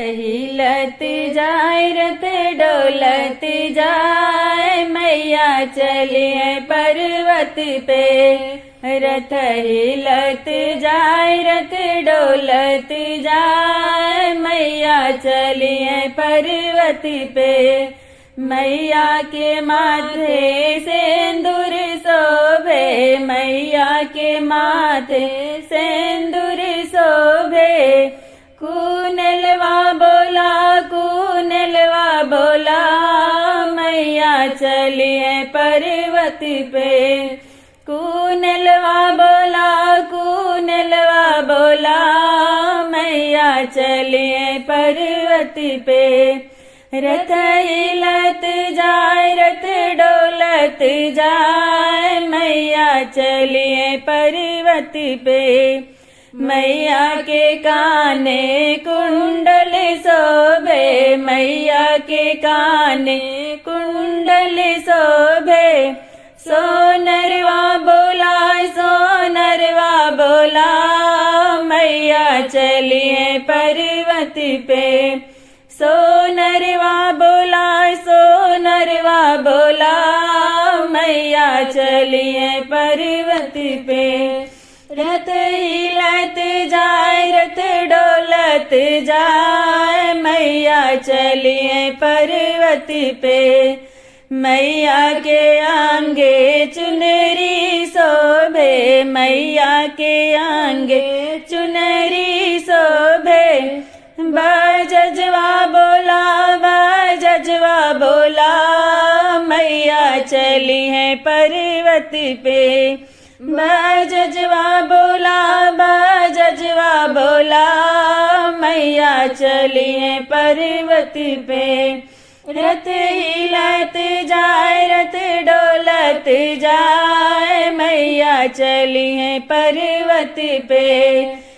हिलत जाए रथ डोलत जाए मैया चलिए पर्वत पे। रथ हिलत जाए रथ डोलत जाए मैया चलिए पर्वत पे। मैया के माथे सिंदूर शोभे मैया के माथे सिंदूर शोभे। कूनलवा बोला मैया चलिए पर्वत पे। कूनलवा बोला मैया चलिए पर्वत पे। रथ हिलत जाए रथ डोलत जाए मैया चलिए पर्वत पे। मैया के काने कुंडल शोभे मैया के काने कुंडल शोभे। सोनरवा बोला मैया चलिए पर्वत पे। सोनरवा बोला मैया चलिए पर्वत पे। रथ हिलत जाए रथ डोलत जाए मैया चलिए पर्वत पे। मैया के आंगे चुनरी शोभे मैया के आंगे चुनरी शोभे। बजजवा बोला मैया चली है पर्वत पे। बजजवा बोला मैया चली है पर्वत पे। रथ हिलत जाए रथ डोलत जाए मैया चली है पर्वत पे।